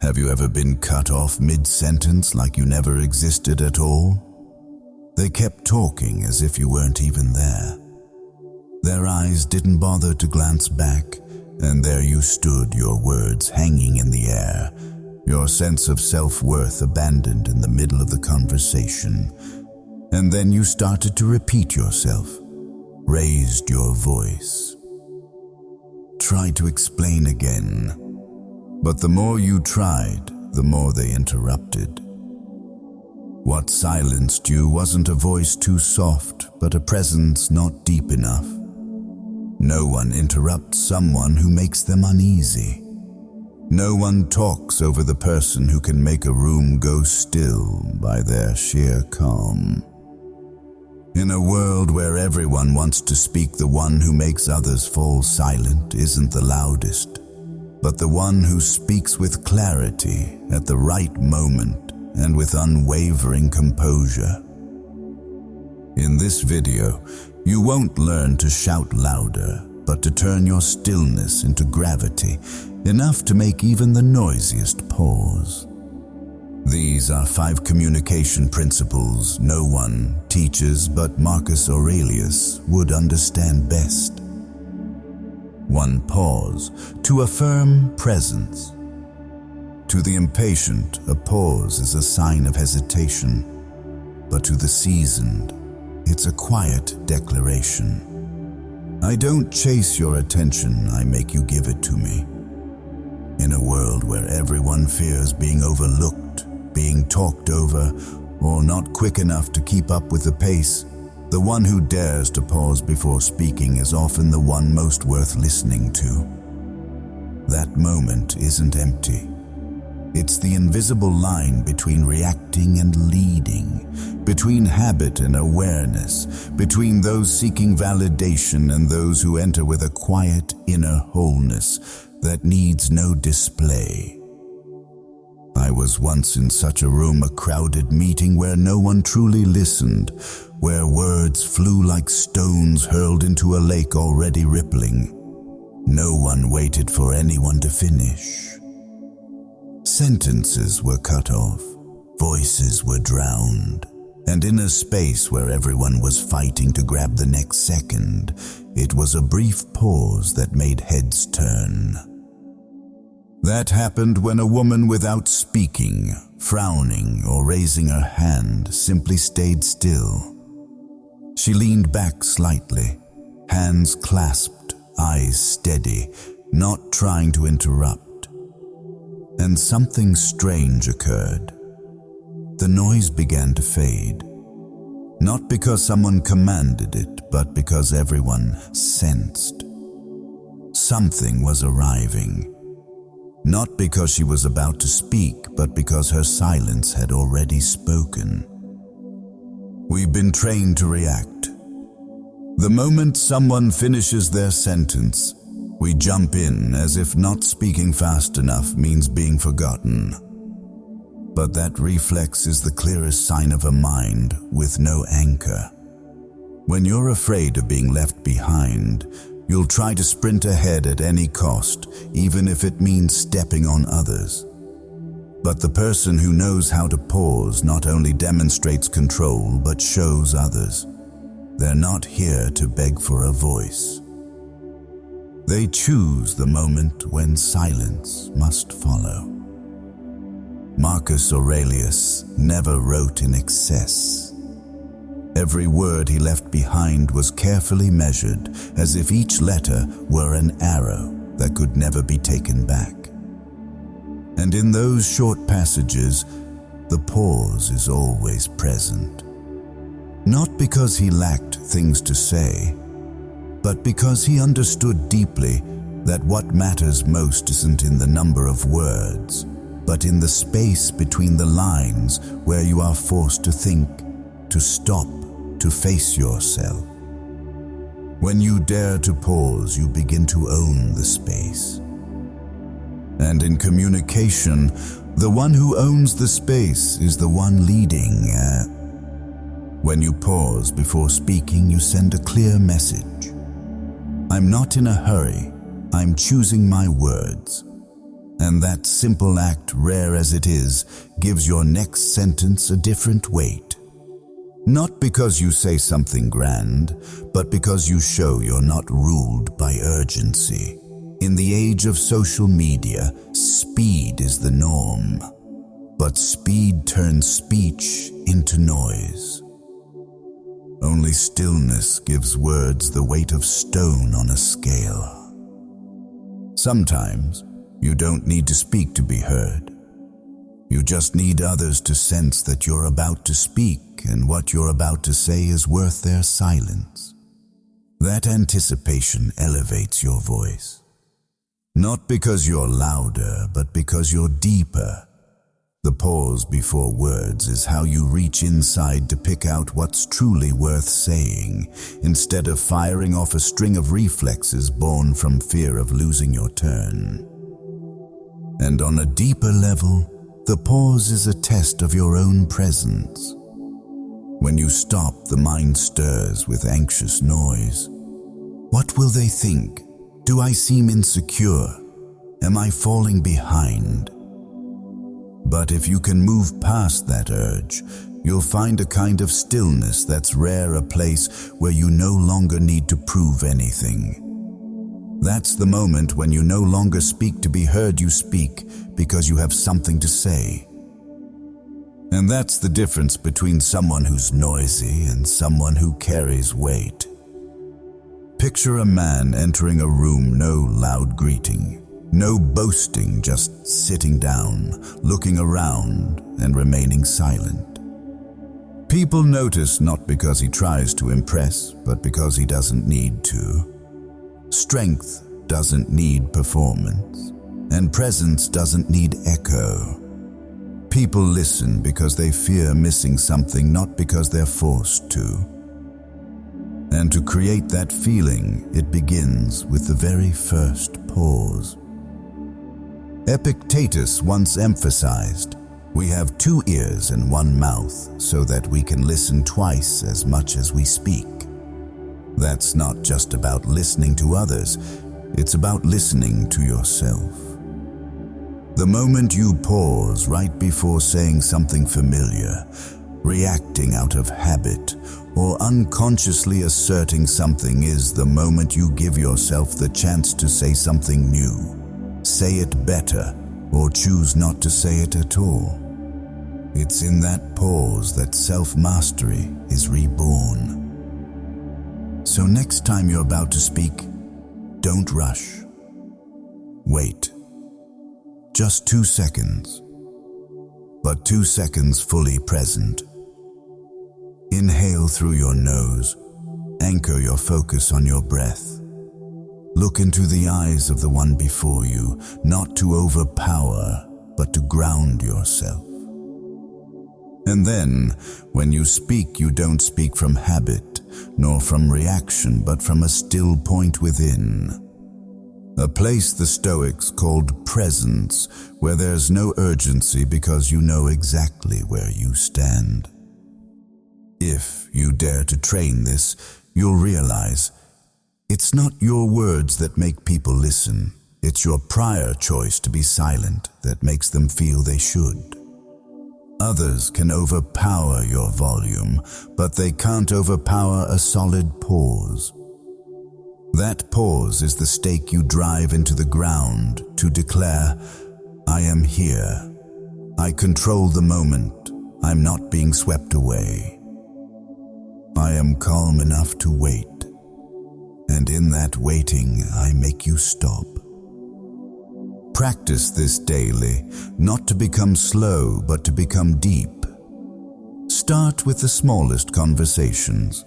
Have you ever been cut off mid-sentence like you never existed at all? They kept talking as if you weren't even there. Their eyes didn't bother to glance back, and there you stood, your words hanging in the air, your sense of self-worth abandoned in the middle of the conversation. And then you started to repeat yourself, raised your voice. Tried to explain again, but the more you tried, the more they interrupted. What silenced you wasn't a voice too soft, but a presence not deep enough. No one interrupts someone who makes them uneasy. No one talks over the person who can make a room go still by their sheer calm. In a world where everyone wants to speak, the one who makes others fall silent isn't the loudest, but the one who speaks with clarity at the right moment and with unwavering composure. In this video, you won't learn to shout louder, but to turn your stillness into gravity, enough to make even the noisiest pause. These are 5 communication principles no one teaches but Marcus Aurelius would understand best. 1. Pause. To affirm presence. To the impatient, a pause is a sign of hesitation, but to the seasoned, it's a quiet declaration. I don't chase your attention, I make you give it to me. In a world where everyone fears being overlooked, being talked over, or not quick enough to keep up with the pace, the one who dares to pause before speaking is often the one most worth listening to. That moment isn't empty. It's the invisible line between reacting and leading, between habit and awareness, between those seeking validation and those who enter with a quiet inner wholeness that needs no display. I was once in such a room, a crowded meeting where no one truly listened, where words flew like stones hurled into a lake already rippling. No one waited for anyone to finish. Sentences were cut off, voices were drowned, and in a space where everyone was fighting to grab the next second, it was a brief pause that made heads turn. That happened when a woman, without speaking, frowning, or raising her hand, simply stayed still. She leaned back slightly, hands clasped, eyes steady, not trying to interrupt. And something strange occurred. The noise began to fade, not because someone commanded it, but because everyone sensed. Something was arriving. Not because she was about to speak, but because her silence had already spoken. We've been trained to react. The moment someone finishes their sentence, we jump in as if not speaking fast enough means being forgotten. But that reflex is the clearest sign of a mind with no anchor. When you're afraid of being left behind, you'll try to sprint ahead at any cost, even if it means stepping on others. But the person who knows how to pause not only demonstrates control, but shows others. They're not here to beg for a voice. They choose the moment when silence must follow. Marcus Aurelius never wrote in excess. Every word he left behind was carefully measured, as if each letter were an arrow that could never be taken back. And in those short passages, the pause is always present. Not because he lacked things to say, but because he understood deeply that what matters most isn't in the number of words, but in the space between the lines where you are forced to think, to stop, to face yourself. When you dare to pause, you begin to own the space. And in communication, the one who owns the space is the one leading. When you pause before speaking, you send a clear message. I'm not in a hurry. I'm choosing my words. And that simple act, rare as it is, gives your next sentence a different weight. Not because you say something grand, but because you show you're not ruled by urgency. In the age of social media, speed is the norm. But speed turns speech into noise. Only stillness gives words the weight of stone on a scale. Sometimes, you don't need to speak to be heard. You just need others to sense that you're about to speak and what you're about to say is worth their silence. That anticipation elevates your voice. Not because you're louder, but because you're deeper. The pause before words is how you reach inside to pick out what's truly worth saying, instead of firing off a string of reflexes born from fear of losing your turn. And on a deeper level, the pause is a test of your own presence. When you stop, the mind stirs with anxious noise. What will they think? Do I seem insecure? Am I falling behind? But if you can move past that urge, you'll find a kind of stillness that's rare, a place where you no longer need to prove anything. That's the moment when you no longer speak to be heard, you speak because you have something to say. And that's the difference between someone who's noisy and someone who carries weight. Picture a man entering a room, no loud greeting, no boasting, just sitting down, looking around and remaining silent. People notice not because he tries to impress, but because he doesn't need to. Strength doesn't need performance, and presence doesn't need echo. People listen because they fear missing something, not because they're forced to. And to create that feeling, it begins with the very first pause. Epictetus once emphasized, "We have 2 ears and 1 mouth so that we can listen twice as much as we speak." That's not just about listening to others, it's about listening to yourself. The moment you pause right before saying something familiar, reacting out of habit, or unconsciously asserting something is the moment you give yourself the chance to say something new. Say it better, or choose not to say it at all. It's in that pause that self-mastery is reborn. So next time you're about to speak, don't rush. Wait. Just 2 seconds. But 2 seconds fully present. Inhale through your nose. Anchor your focus on your breath. Look into the eyes of the one before you, not to overpower, but to ground yourself. And then, when you speak, you don't speak from habit, nor from reaction, but from a still point within. A place the Stoics called presence, where there's no urgency because you know exactly where you stand. If you dare to train this, you'll realize it's not your words that make people listen. It's your prior choice to be silent that makes them feel they should. Others can overpower your volume, but they can't overpower a solid pause. That pause is the stake you drive into the ground to declare, "I am here. I control the moment. I'm not being swept away. I am calm enough to wait. And in that waiting, I make you stop." Practice this daily, not to become slow, but to become deep. Start with the smallest conversations.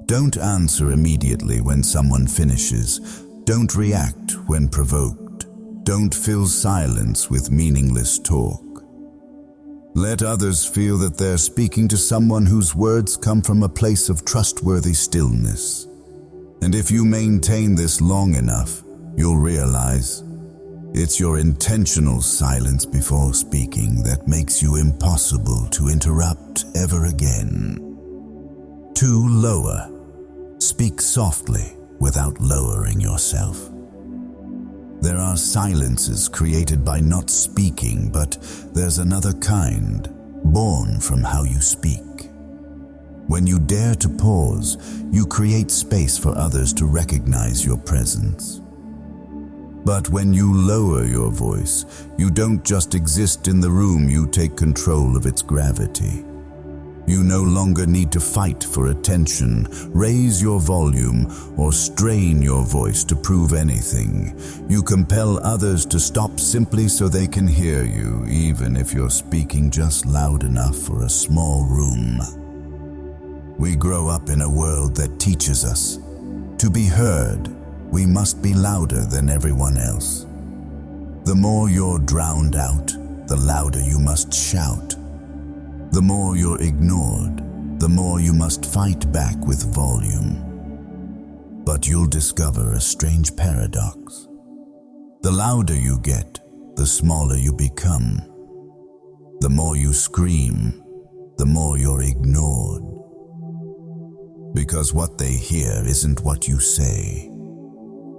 Don't answer immediately when someone finishes. Don't react when provoked. Don't fill silence with meaningless talk. Let others feel that they're speaking to someone whose words come from a place of trustworthy stillness. And if you maintain this long enough, you'll realize it's your intentional silence before speaking that makes you impossible to interrupt ever again. 2. Lower. Speak softly without lowering yourself. There are silences created by not speaking, but there's another kind, born from how you speak. When you dare to pause, you create space for others to recognize your presence. But when you lower your voice, you don't just exist in the room, you take control of its gravity. You no longer need to fight for attention, raise your volume, or strain your voice to prove anything. You compel others to stop simply so they can hear you, even if you're speaking just loud enough for a small room. We grow up in a world that teaches us, to be heard, we must be louder than everyone else. The more you're drowned out, the louder you must shout. The more you're ignored, the more you must fight back with volume. But you'll discover a strange paradox. The louder you get, the smaller you become. The more you scream, the more you're ignored. Because what they hear isn't what you say.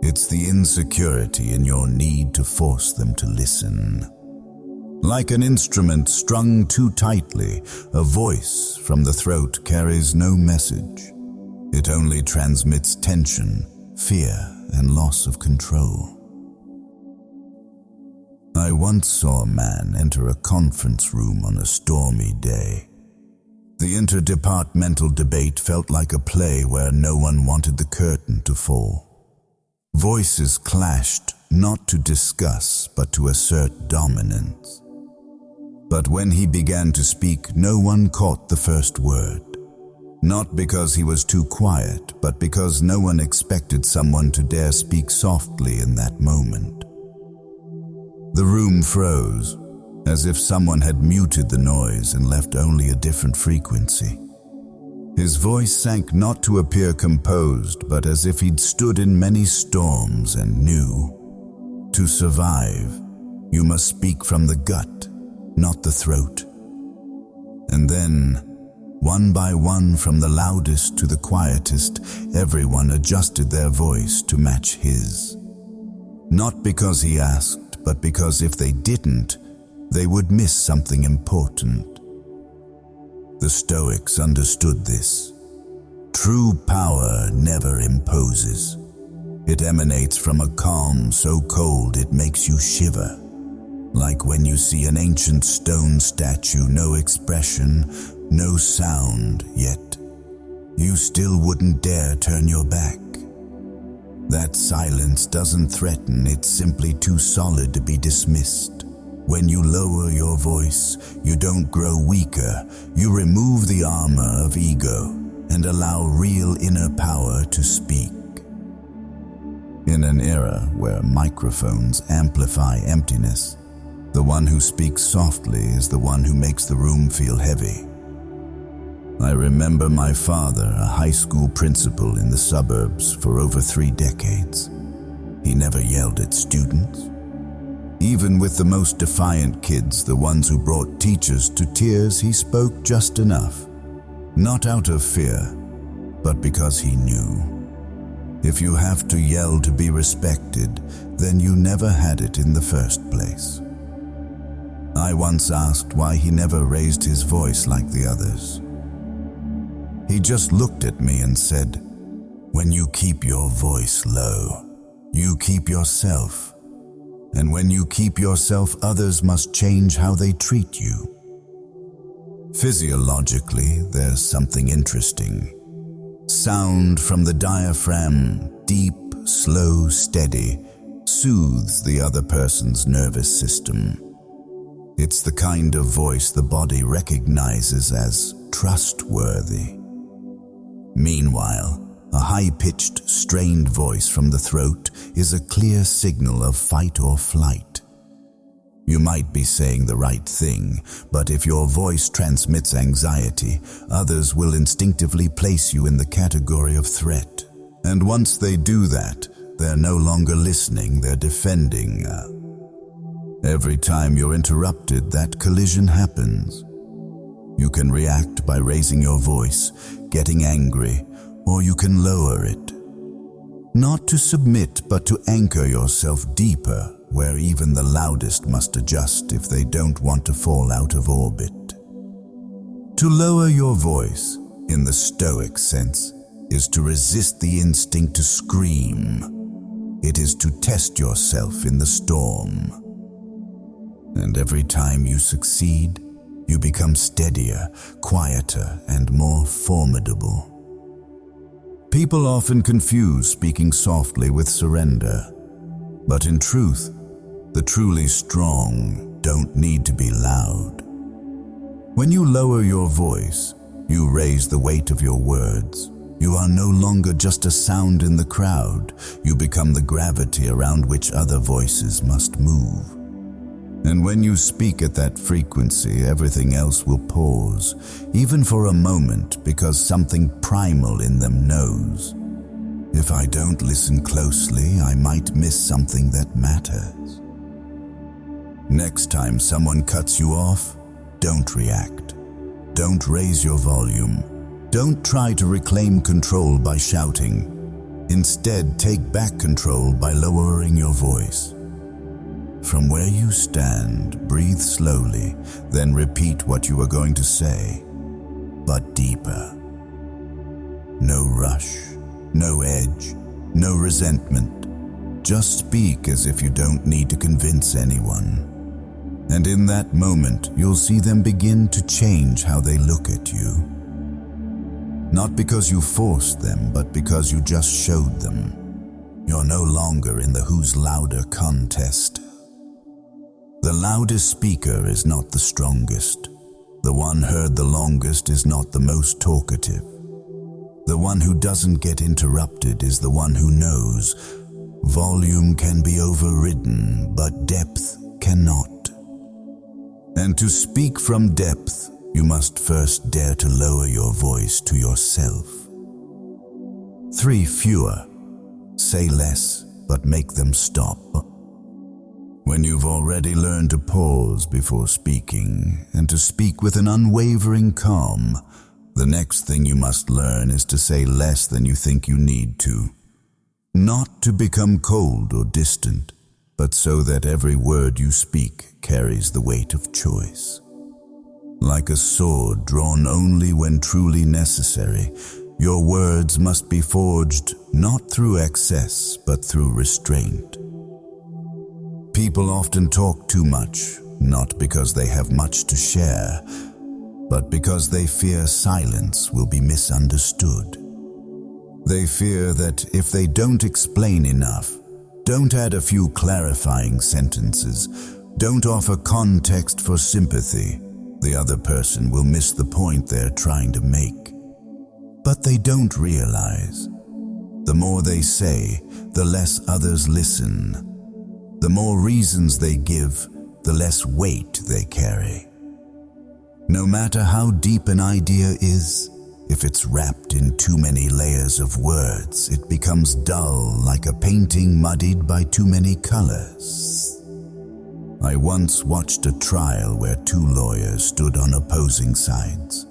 It's the insecurity in your need to force them to listen. Like an instrument strung too tightly, a voice from the throat carries no message. It only transmits tension, fear, and loss of control. I once saw a man enter a conference room on a stormy day. The interdepartmental debate felt like a play where no one wanted the curtain to fall. Voices clashed, not to discuss, but to assert dominance. But when he began to speak, no one caught the first word. Not because he was too quiet, but because no one expected someone to dare speak softly in that moment. The room froze, as if someone had muted the noise and left only a different frequency. His voice sank not to appear composed, but as if he'd stood in many storms and knew, to survive, you must speak from the gut, not the throat. And then, one by one, from the loudest to the quietest, everyone adjusted their voice to match his. Not because he asked, but because if they didn't, they would miss something important. The Stoics understood this. True power never imposes. It emanates from a calm so cold it makes you shiver. Like when you see an ancient stone statue, no expression, no sound, yet you still wouldn't dare turn your back. That silence doesn't threaten, it's simply too solid to be dismissed. When you lower your voice, you don't grow weaker, you remove the armor of ego and allow real inner power to speak. In an era where microphones amplify emptiness, the one who speaks softly is the one who makes the room feel heavy. I remember my father, a high school principal in the suburbs for over 3 decades. He never yelled at students. Even with the most defiant kids, the ones who brought teachers to tears, he spoke just enough. Not out of fear, but because he knew. If you have to yell to be respected, then you never had it in the first place. I once asked why he never raised his voice like the others. He just looked at me and said, "When you keep your voice low, you keep yourself. And when you keep yourself, others must change how they treat you." Physiologically, there's something interesting. Sound from the diaphragm, deep, slow, steady, soothes the other person's nervous system. It's the kind of voice the body recognizes as trustworthy. Meanwhile, a high-pitched, strained voice from the throat is a clear signal of fight or flight. You might be saying the right thing, but if your voice transmits anxiety, others will instinctively place you in the category of threat. And once they do that, they're no longer listening, they're defending. Every time you're interrupted, that collision happens. You can react by raising your voice, getting angry, or you can lower it. Not to submit, but to anchor yourself deeper, where even the loudest must adjust if they don't want to fall out of orbit. To lower your voice, in the Stoic sense, is to resist the instinct to scream. It is to test yourself in the storm. And every time you succeed, you become steadier, quieter, and more formidable. People often confuse speaking softly with surrender, but in truth, the truly strong don't need to be loud. When you lower your voice, you raise the weight of your words. You are no longer just a sound in the crowd. You become the gravity around which other voices must move. And when you speak at that frequency, everything else will pause, even for a moment, because something primal in them knows. If I don't listen closely, I might miss something that matters. Next time someone cuts you off, don't react. Don't raise your volume. Don't try to reclaim control by shouting. Instead, take back control by lowering your voice. From where you stand, breathe slowly, then repeat what you are going to say, but deeper. No rush, no edge, no resentment. Just speak as if you don't need to convince anyone. And in that moment, you'll see them begin to change how they look at you. Not because you forced them, but because you just showed them. You're no longer in the who's louder contest. The loudest speaker is not the strongest. The one heard the longest is not the most talkative. The one who doesn't get interrupted is the one who knows. Volume can be overridden, but depth cannot. And to speak from depth, you must first dare to lower your voice to yourself. 3 fewer. Say less, but make them stop. When you've already learned to pause before speaking and to speak with an unwavering calm, the next thing you must learn is to say less than you think you need to. Not to become cold or distant, but so that every word you speak carries the weight of choice. Like a sword drawn only when truly necessary, your words must be forged not through excess, but through restraint. People often talk too much, not because they have much to share, but because they fear silence will be misunderstood. They fear that if they don't explain enough, don't add a few clarifying sentences, don't offer context for sympathy, the other person will miss the point they're trying to make. But they don't realize. The more they say, the less others listen. The more reasons they give, the less weight they carry. No matter how deep an idea is, if it's wrapped in too many layers of words, it becomes dull, like a painting muddied by too many colors. I once watched a trial where 2 lawyers stood on opposing sides.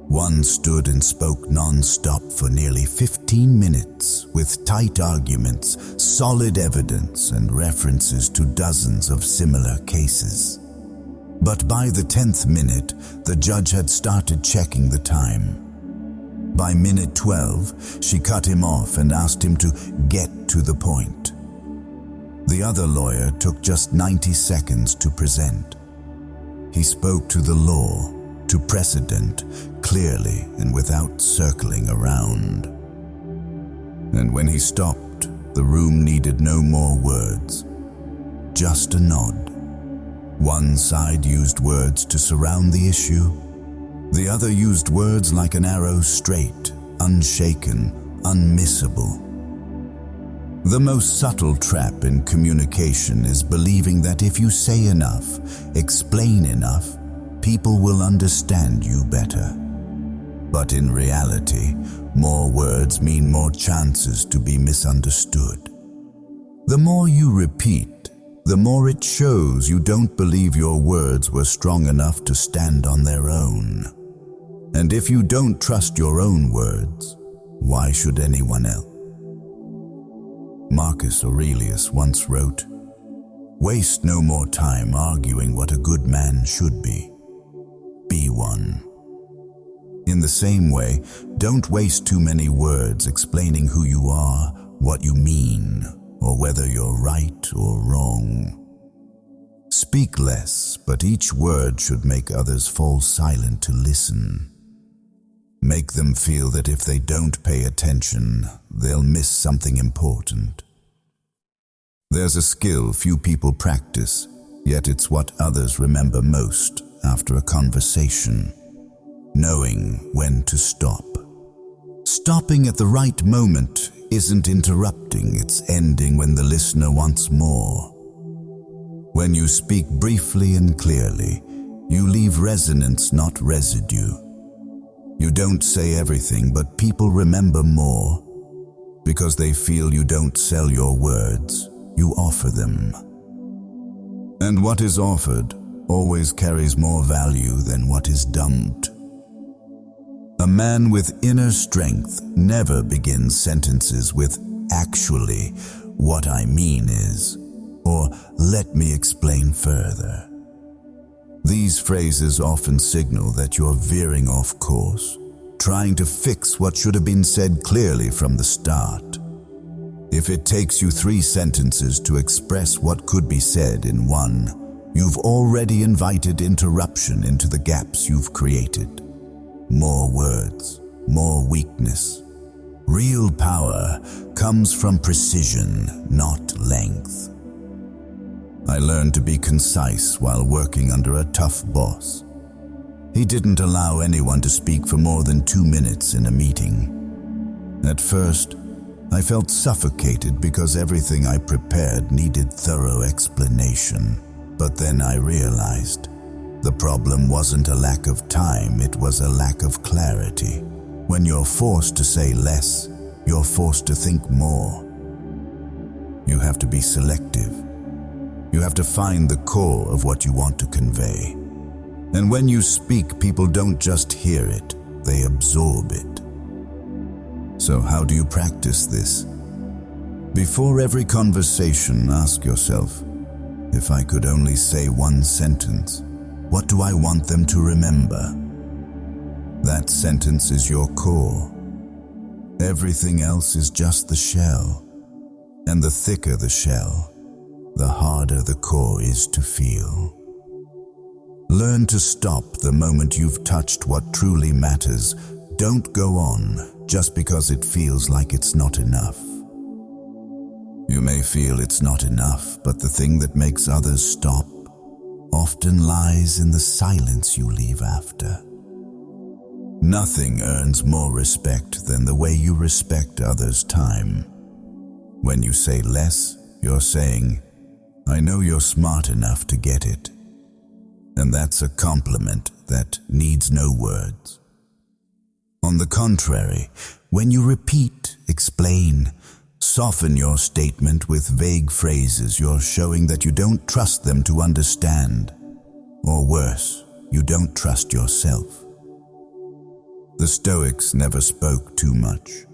One stood and spoke non-stop for nearly 15 minutes with tight arguments, solid evidence, and references to dozens of similar cases. But by the 10th minute, the judge had started checking the time. By minute 12, she cut him off and asked him to get to the point. The other lawyer took just 90 seconds to present. He spoke to the law, to precedent, clearly and without circling around. And when he stopped, the room needed no more words, just a nod. One side used words to surround the issue. The other used words like an arrow, straight, unshaken, unmissable. The most subtle trap in communication is believing that if you say enough, explain enough, people will understand you better. But in reality, more words mean more chances to be misunderstood. The more you repeat, the more it shows you don't believe your words were strong enough to stand on their own. And if you don't trust your own words, why should anyone else? Marcus Aurelius once wrote, "Waste no more time arguing what a good man should be. Be one." In the same way, don't waste too many words explaining who you are, what you mean, or whether you're right or wrong. Speak less, but each word should make others fall silent to listen. Make them feel that if they don't pay attention, they'll miss something important. There's a skill few people practice, yet it's what others remember most after a conversation: knowing when to stop. Stopping at the right moment isn't interrupting, it's ending when the listener wants more. When you speak briefly and clearly, you leave resonance, not residue. You don't say everything, but people remember more because they feel you don't sell your words, you offer them. And what is offered always carries more value than what is dumped. A man with inner strength never begins sentences with "actually, what I mean is," or "let me explain further." These phrases often signal that you're veering off course, trying to fix what should have been said clearly from the start. If it takes you 3 sentences to express what could be said in one, you've already invited interruption into the gaps you've created. More words, more weakness. Real power comes from precision, not length. I learned to be concise while working under a tough boss. He didn't allow anyone to speak for more than 2 minutes in a meeting. At first, I felt suffocated because everything I prepared needed thorough explanation. But then I realized the problem wasn't a lack of time, it was a lack of clarity. When you're forced to say less, you're forced to think more. You have to be selective. You have to find the core of what you want to convey. And when you speak, people don't just hear it, they absorb it. So how do you practice this? Before every conversation, ask yourself, if I could only say one sentence, what do I want them to remember? That sentence is your core. Everything else is just the shell. And the thicker the shell, the harder the core is to feel. Learn to stop the moment you've touched what truly matters. Don't go on just because it feels like it's not enough. You may feel it's not enough, but the thing that makes others stop often lies in the silence you leave after. Nothing earns more respect than the way you respect others' time. When you say less, you're saying, "I know you're smart enough to get it." And that's a compliment that needs no words. On the contrary, when you repeat, explain, soften your statement with vague phrases, you're showing that you don't trust them to understand. Or worse, you don't trust yourself. The Stoics never spoke too much.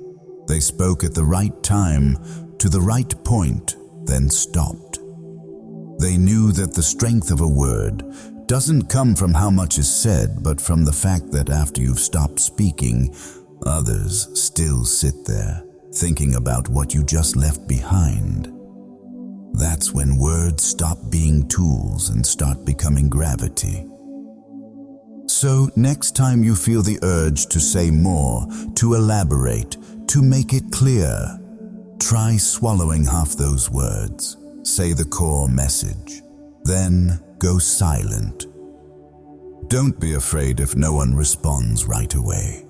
They spoke at the right time, to the right point, then stopped. They knew that the strength of a word doesn't come from how much is said, but from the fact that after you've stopped speaking, others still sit there, thinking about what you just left behind. That's when words stop being tools and start becoming gravity. So next time you feel the urge to say more, to elaborate, to make it clear, try swallowing half those words. Say the core message. Then go silent. Don't be afraid if no one responds right away.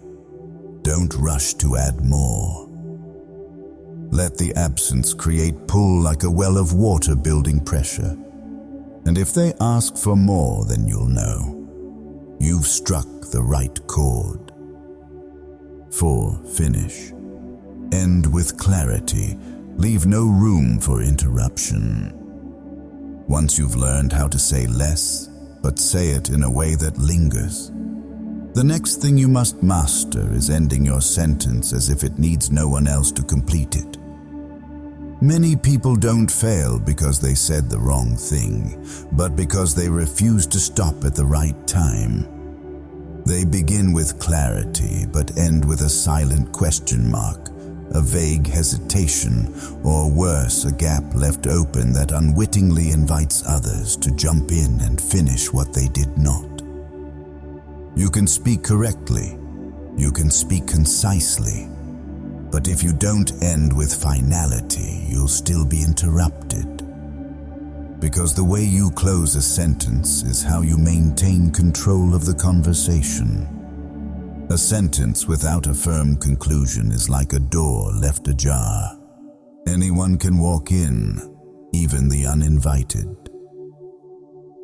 Don't rush to add more. Let the absence create pull like a well of water building pressure. And if they ask for more, then you'll know. You've struck the right chord. 4. Finish. End with clarity. Leave no room for interruption. Once you've learned how to say less, but say it in a way that lingers, the next thing you must master is ending your sentence as if it needs no one else to complete it. Many people don't fail because they said the wrong thing, but because they refuse to stop at the right time. They begin with clarity, but end with a silent question mark, a vague hesitation, or worse, a gap left open that unwittingly invites others to jump in and finish what they did not. You can speak correctly, you can speak concisely, but if you don't end with finality, you'll still be interrupted. Because the way you close a sentence is how you maintain control of the conversation. A sentence without a firm conclusion is like a door left ajar. Anyone can walk in, even the uninvited.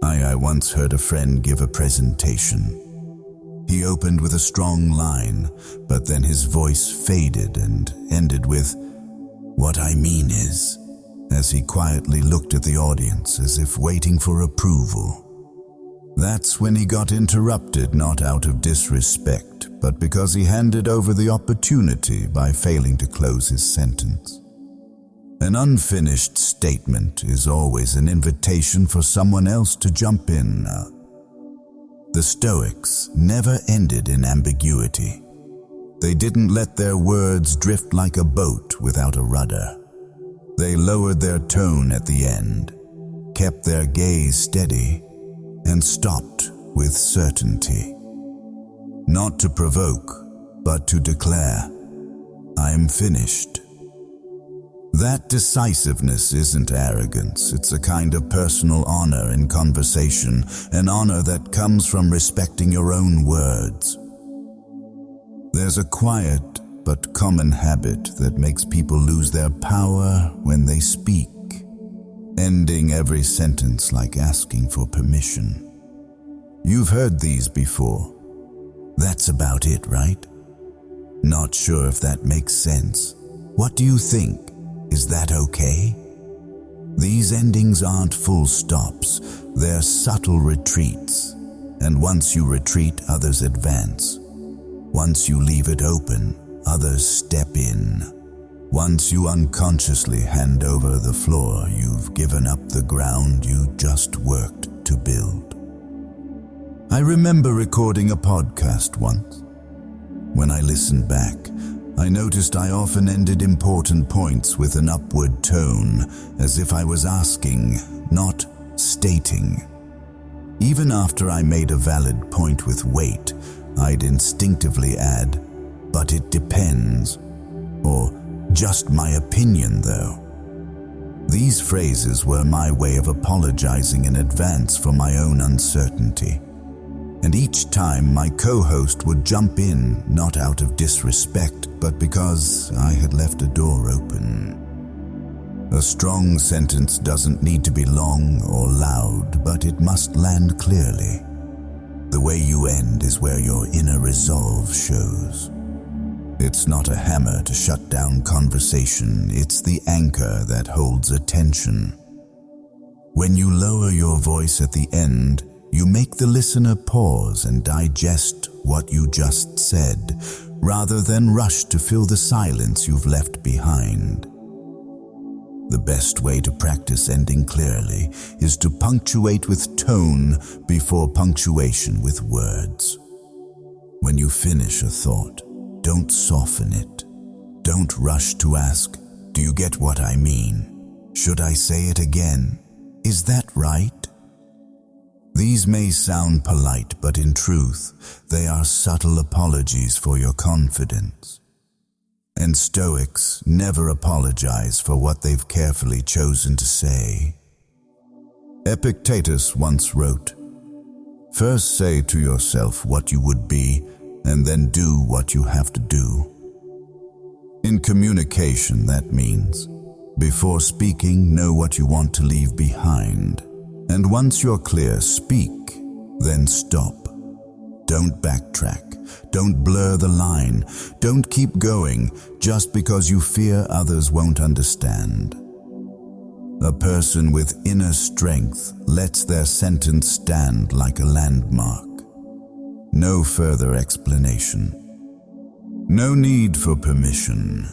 I once heard a friend give a presentation. He opened with a strong line, but then his voice faded and ended with, "What I mean is," as he quietly looked at the audience as if waiting for approval. That's when he got interrupted, not out of disrespect, but because he handed over the opportunity by failing to close his sentence. An unfinished statement is always an invitation for someone else to jump in. The Stoics never ended in ambiguity. They didn't let their words drift like a boat without a rudder. They lowered their tone at the end, kept their gaze steady, and stopped with certainty. Not to provoke, but to declare, "I am finished." That decisiveness isn't arrogance, it's a kind of personal honor in conversation, an honor that comes from respecting your own words. There's a quiet but common habit that makes people lose their power when they speak, ending every sentence like asking for permission. You've heard these before. "That's about it, right? Not sure if that makes sense. What do you think? Is that okay?" These endings aren't full stops, they're subtle retreats. And once you retreat, others advance. Once you leave it open, others step in. Once you unconsciously hand over the floor, you've given up the ground you just worked to build. I remember recording a podcast once. When I listened back, I noticed I often ended important points with an upward tone, as if I was asking, not stating. Even after I made a valid point with weight, I'd instinctively add, "But it depends," or "Just my opinion though." These phrases were my way of apologizing in advance for my own uncertainty. And each time my co-host would jump in, not out of disrespect, but because I had left a door open. A strong sentence doesn't need to be long or loud, but it must land clearly. The way you end is where your inner resolve shows. It's not a hammer to shut down conversation, it's the anchor that holds attention. When you lower your voice at the end, you make the listener pause and digest what you just said, rather than rush to fill the silence you've left behind. The best way to practice ending clearly is to punctuate with tone before punctuation with words. When you finish a thought, don't soften it. Don't rush to ask, "Do you get what I mean? Should I say it again? Is that right?" These may sound polite, but in truth, they are subtle apologies for your confidence. And Stoics never apologize for what they've carefully chosen to say. Epictetus once wrote, "First say to yourself what you would be, and then do what you have to do." In communication, that means, before speaking, know what you want to leave behind. And once you're clear, speak, then stop. Don't backtrack. Don't blur the line. Don't keep going just because you fear others won't understand. A person with inner strength lets their sentence stand like a landmark. No further explanation. No need for permission.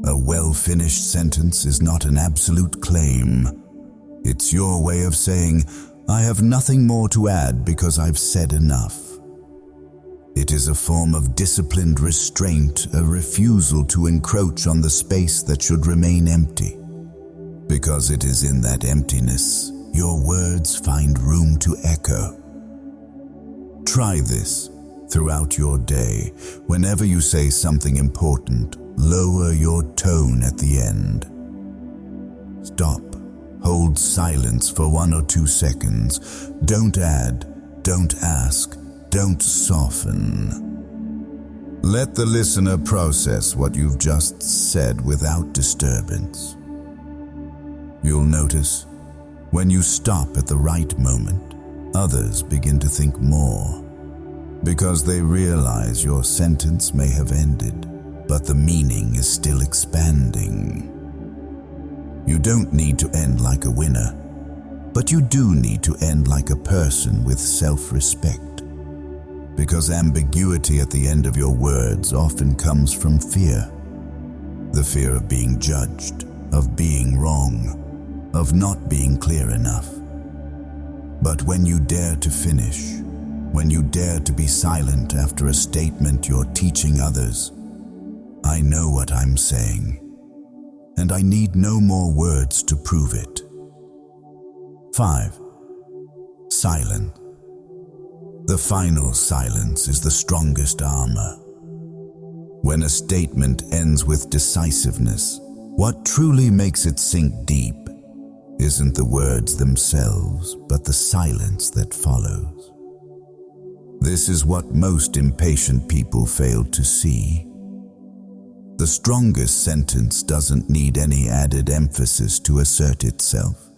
A well-finished sentence is not an absolute claim. It's your way of saying, I have nothing more to add because I've said enough. It is a form of disciplined restraint, a refusal to encroach on the space that should remain empty. Because it is in that emptiness, your words find room to echo. Try this throughout your day. Whenever you say something important, lower your tone at the end. Stop. Hold silence for 1 or 2 seconds. Don't add, don't ask, don't soften. Let the listener process what you've just said without disturbance. You'll notice, when you stop at the right moment, others begin to think more, because they realize your sentence may have ended, but the meaning is still expanding. You don't need to end like a winner, but you do need to end like a person with self-respect. Because ambiguity at the end of your words often comes from fear. The fear of being judged, of being wrong, of not being clear enough. But when you dare to finish, when you dare to be silent after a statement you're teaching others, I know what I'm saying, and I need no more words to prove it. 5. Silence. The final silence is the strongest armor. When a statement ends with decisiveness, what truly makes it sink deep isn't the words themselves, but the silence that follows. This is what most impatient people fail to see. The strongest sentence doesn't need any added emphasis to assert itself.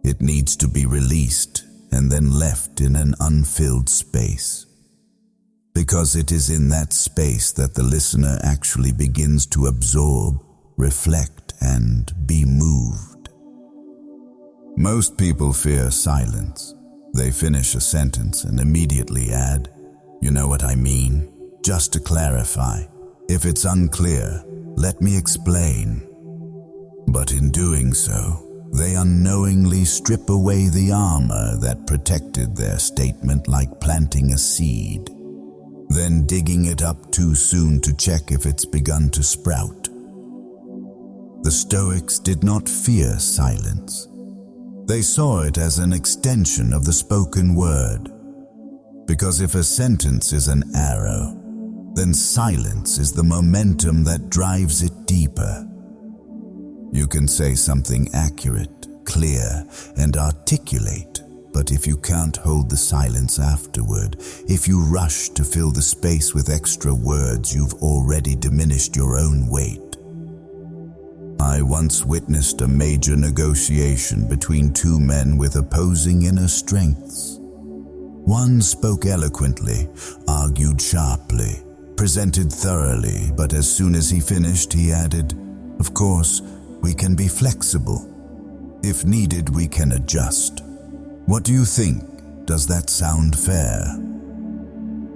It needs to be released and then left in an unfilled space. Because it is in that space that the listener actually begins to absorb, reflect, and be moved. Most people fear silence. They finish a sentence and immediately add, "You know what I mean?" Just to clarify. If it's unclear, let me explain. But in doing so, they unknowingly strip away the armor that protected their statement, like planting a seed, then digging it up too soon to check if it's begun to sprout. The Stoics did not fear silence. They saw it as an extension of the spoken word. Because if a sentence is an arrow, then silence is the momentum that drives it deeper. You can say something accurate, clear, and articulate, but if you can't hold the silence afterward, if you rush to fill the space with extra words, you've already diminished your own weight. I once witnessed a major negotiation between 2 men with opposing inner strengths. One spoke eloquently, argued sharply, presented thoroughly, but as soon as he finished, he added, "Of course, we can be flexible. If needed, we can adjust. What do you think? Does that sound fair?"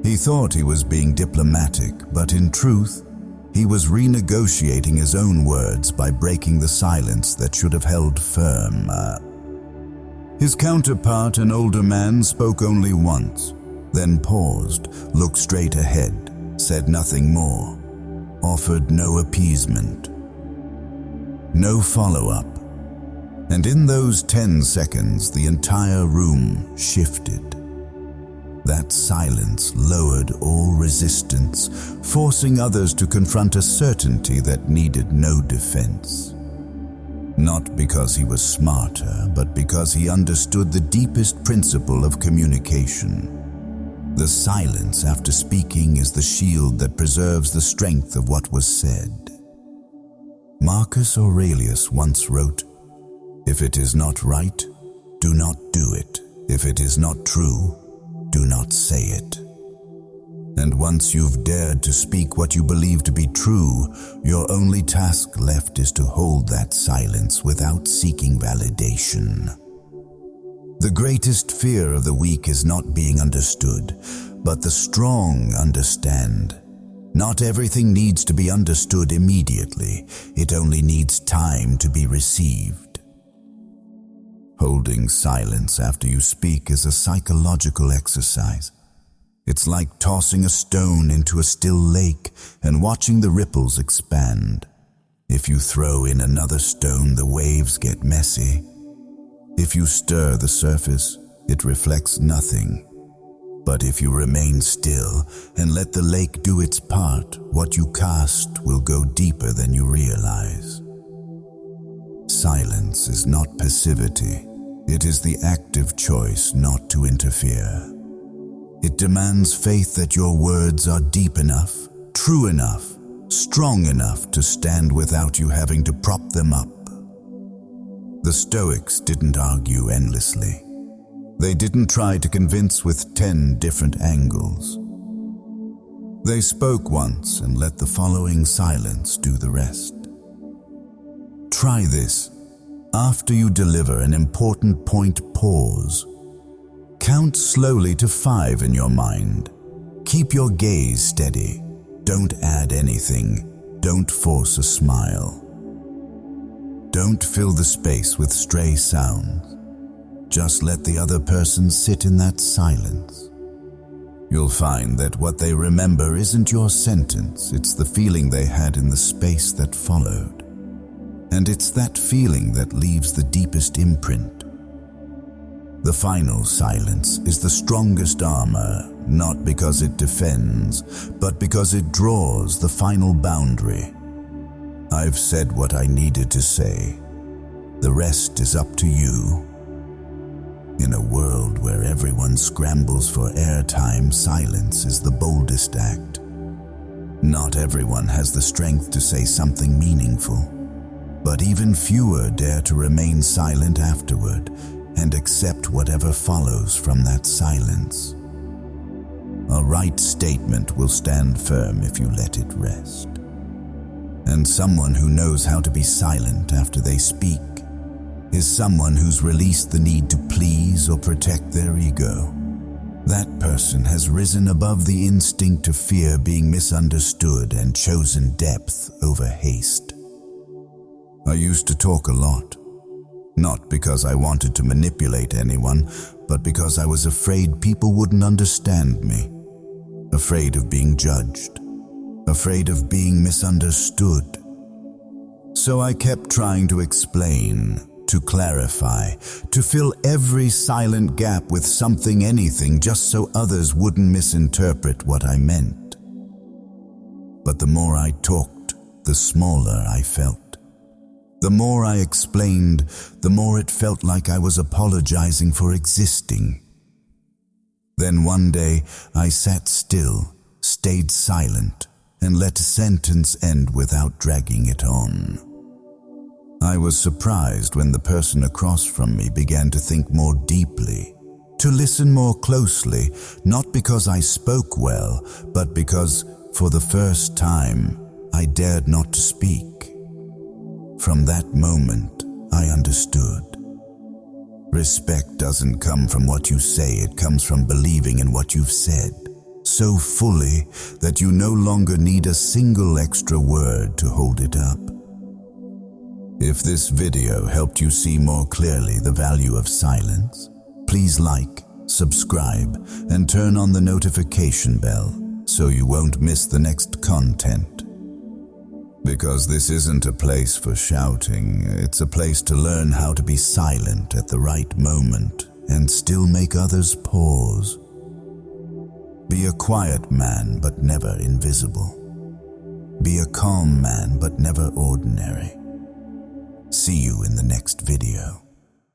He thought he was being diplomatic, but in truth, he was renegotiating his own words by breaking the silence that should have held firm. His counterpart, an older man, spoke only once, then paused, looked straight ahead, said nothing more, offered no appeasement, no follow-up. And in those 10 seconds, the entire room shifted. That silence lowered all resistance, forcing others to confront a certainty that needed no defense. Not because he was smarter, but because he understood the deepest principle of communication. The silence after speaking is the shield that preserves the strength of what was said. Marcus Aurelius once wrote, "If it is not right, do not do it. If it is not true, do not say it." And once you've dared to speak what you believe to be true, your only task left is to hold that silence without seeking validation. The greatest fear of the weak is not being understood, but the strong understand. Not everything needs to be understood immediately. It only needs time to be received. Holding silence after you speak is a psychological exercise. It's like tossing a stone into a still lake and watching the ripples expand. If you throw in another stone, the waves get messy. If you stir the surface, it reflects nothing. But if you remain still and let the lake do its part, what you cast will go deeper than you realize. Silence is not passivity. It is the active choice not to interfere. It demands faith that your words are deep enough, true enough, strong enough to stand without you having to prop them up. The Stoics didn't argue endlessly. They didn't try to convince with 10 different angles. They spoke once and let the following silence do the rest. Try this. After you deliver an important point, pause. Count slowly to 5 in your mind. Keep your gaze steady. Don't add anything. Don't force a smile. Don't fill the space with stray sounds. Just let the other person sit in that silence. You'll find that what they remember isn't your sentence, it's the feeling they had in the space that followed. And it's that feeling that leaves the deepest imprint. The final silence is the strongest armor, not because it defends, but because it draws the final boundary. I've said what I needed to say. The rest is up to you. In a world where everyone scrambles for airtime, silence is the boldest act. Not everyone has the strength to say something meaningful, but even fewer dare to remain silent afterward and accept whatever follows from that silence. A right statement will stand firm if you let it rest. And someone who knows how to be silent after they speak is someone who's released the need to please or protect their ego. That person has risen above the instinct to fear being misunderstood and chosen depth over haste. I used to talk a lot, not because I wanted to manipulate anyone, but because I was afraid people wouldn't understand me, afraid of being judged, afraid of being misunderstood. So I kept trying to explain, to clarify, to fill every silent gap with something, anything, just so others wouldn't misinterpret what I meant. But the more I talked, the smaller I felt. The more I explained, the more it felt like I was apologizing for existing. Then one day, I sat still, stayed silent, and let a sentence end without dragging it on. I was surprised when the person across from me began to think more deeply, to listen more closely, not because I spoke well, but because, for the first time, I dared not to speak. From that moment, I understood. Respect doesn't come from what you say, it comes from believing in what you've said, so fully that you no longer need a single extra word to hold it up. If this video helped you see more clearly the value of silence, please like, subscribe, and turn on the notification bell so you won't miss the next content. Because this isn't a place for shouting, it's a place to learn how to be silent at the right moment and still make others pause. Be a quiet man but never invisible. Be a calm man but never ordinary. See you in the next video.